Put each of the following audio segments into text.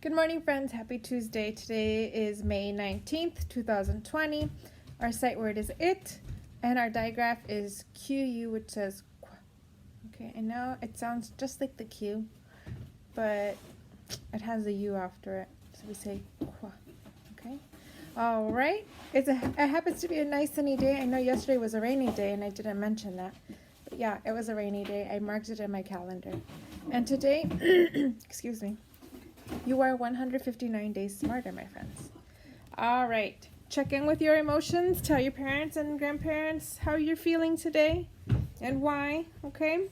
Good morning, friends. Happy Tuesday. Today is May 19th, 2020. Our sight word is it, and our digraph is QU, which says qua. Okay, I know it sounds just like the Q, but it has a U after it, so we say qua. Okay. All right. It happens to be a nice sunny day. I know yesterday was a rainy day, and I didn't mention that. But yeah, it was a rainy day. I marked it in my calendar. And today, excuse me, you are 159 days smarter, my friends. All right. Check in with your emotions. Tell your parents and grandparents how you're feeling today and why, okay?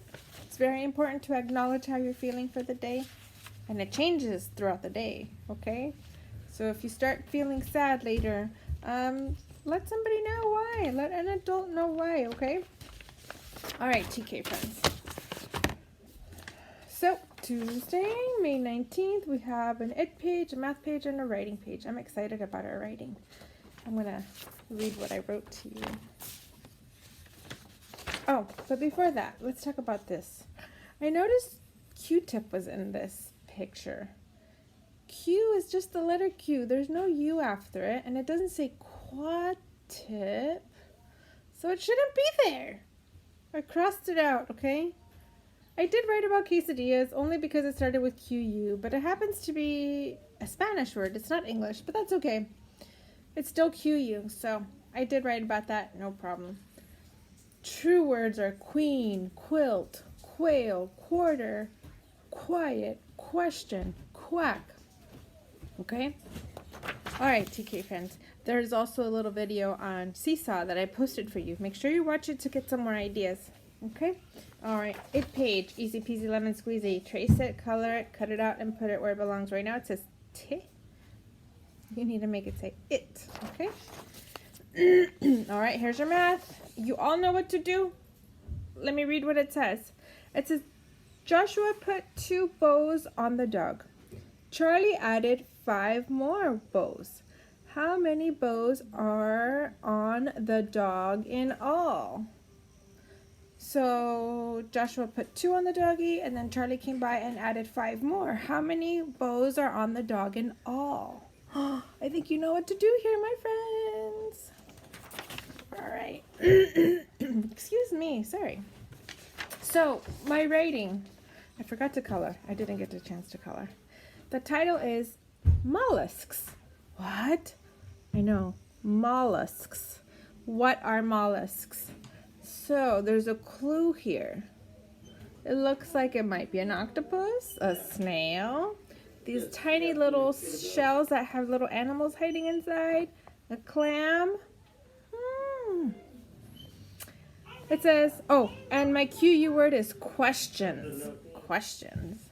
It's very important to acknowledge how you're feeling for the day, and it changes throughout the day, okay? So if you start feeling sad later, let somebody know why. Let an adult know why, okay? All right, TK friends. So, Tuesday, May 19th, we have an IT page, a math page, and a writing page. I'm excited about our writing. I'm going to read what I wrote to you. Oh, but before that, let's talk about this. I noticed Q-tip was in this picture. Q is just the letter Q. There's no U after it, and it doesn't say Qua-tip, so it shouldn't be there. I crossed it out, okay? I did write about quesadillas only because it started with QU, but it happens to be a Spanish word. It's not English, but that's okay. It's still QU, so I did write about that, no problem. True words are queen, quilt, quail, quarter, quiet, question, quack. Okay? All right, TK friends. There's also a little video on Seesaw that I posted for you. Make sure you watch it to get some more ideas. Okay? All right. IT page. Easy peasy lemon squeezy. Trace it, color it, cut it out, and put it where it belongs. Right now it says T. You need to make it say it. Okay? All right. Here's your math. You all know what to do. Let me read what it says. It says, Joshua put 2 bows on the dog. Charlie added 5 more bows. How many bows are on the dog in all? So Joshua put 2 on the doggy, and then Charlie came by and added 5 more. How many bows are on the dog in all? I think you know what to do here, my friends. All right. Excuse me. Sorry. So my writing, I forgot to color. I didn't get a chance to color. The title is Mollusks. What? I know. Mollusks. What are mollusks? So there's a clue here. It looks like it might be an octopus, a snail, these tiny little shells that have little animals hiding inside, a clam. It says, oh, and my QU word is questions. Questions.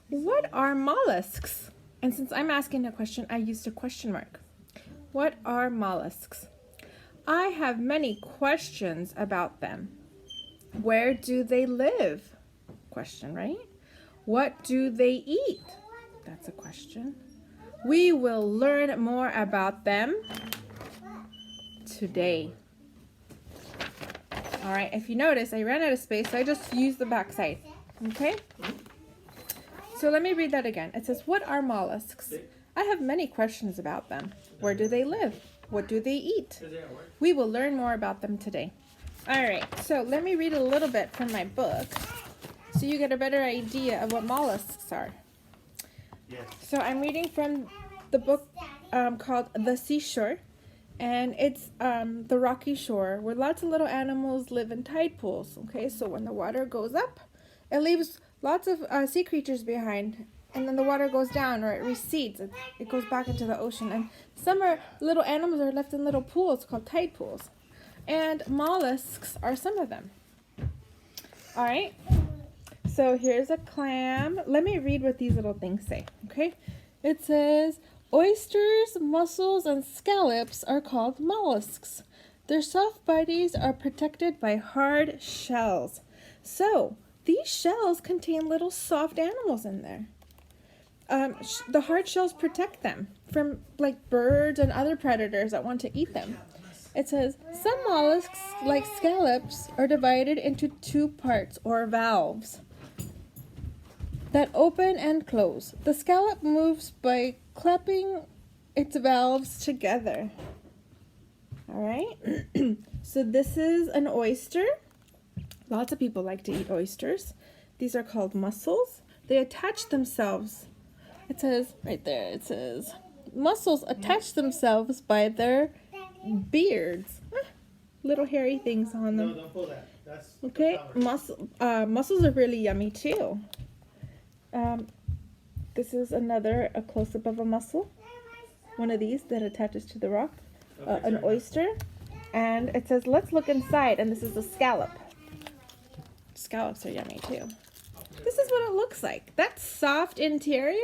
What are mollusks? And since I'm asking a question, I used a question mark. What are mollusks? I have many questions about them. Where do they live? Question, right? What do they eat? That's a question. We will learn more about them today. All right, if you notice, I ran out of space, so I just used the back side. Okay? So let me read that again. It says, what are mollusks? I have many questions about them. Where do they live? What do they eat? We will learn more about them today. All right, so let me read a little bit from my book so you get a better idea of what mollusks are. So I'm reading from the book called The Seashore, and it's the rocky shore where lots of little animals live in tide pools. Okay, so when the water goes up, it leaves lots of sea creatures behind, and then the water goes down or it recedes. It goes back into the ocean, and some little animals are left in little pools called tide pools, and mollusks are some of them. All right, so here's a clam. Let me read what these little things say. Okay, it says oysters, mussels, and scallops are called mollusks. Their soft bodies are protected by hard shells. So these shells contain little soft animals in there. The hard shells protect them from like birds and other predators that want to eat them. It says some mollusks, like scallops, are divided into 2 parts or valves. that open and close. The scallop moves by clapping its valves together. All right. So this is an oyster. Lots of people like to eat oysters. These are called mussels. They attach themselves. It says right there, it says, mussels attach themselves by their beards. Little hairy things on them. No, don't pull that. That's okay, mussels are really yummy too. This is a close-up of a mussel. One of these that attaches to the rock. An oyster. And it says, let's look inside. And this is a scallop. Scallops are yummy too. This is what it looks like. That soft interior,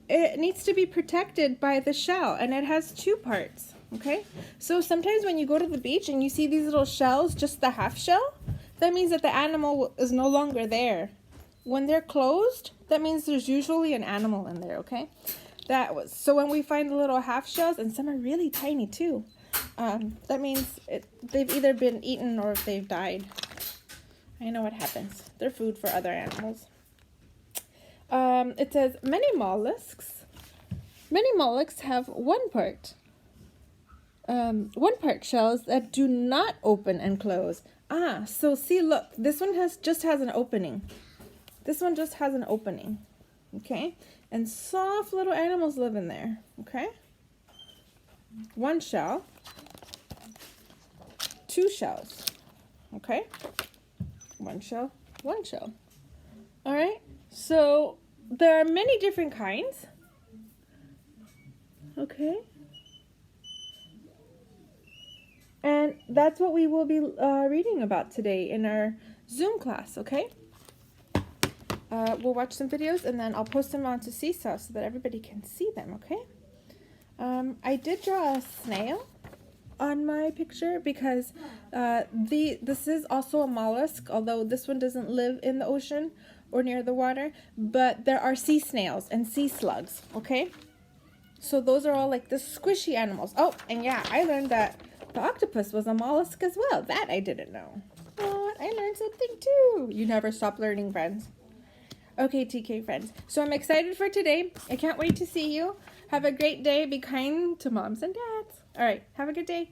it needs to be protected by the shell. And it has two parts. Okay? So sometimes when you go to the beach and you see these little shells, just the half shell, that means that the animal is no longer there. When they're closed, that means there's usually an animal in there, okay? So when we find the little half shells, and some are really tiny too, that means they've either been eaten or they've died. I know what happens. They're food for other animals. It says, many mollusks have one part shells that do not open and close. So see, look, this one just has an opening. This one just has an opening, okay? And soft little animals live in there, okay? One shell, two shells, okay? One shell, one shell. All right, so there are many different kinds, okay? And that's what we will be reading about today in our Zoom class, okay? We'll watch some videos and then I'll post them onto Seesaw so that everybody can see them, okay? I did draw a snail on my picture because this is also a mollusk, although this one doesn't live in the ocean or near the water, but there are sea snails and sea slugs, okay? So those are all like the squishy animals. Oh, and yeah, I learned that the octopus was a mollusk as well. That I didn't know. Oh, I learned something too. You never stop learning, friends. Okay, TK friends. So I'm excited for today. I can't wait to see you. Have a great day. Be kind to moms and dads. All right. Have a good day.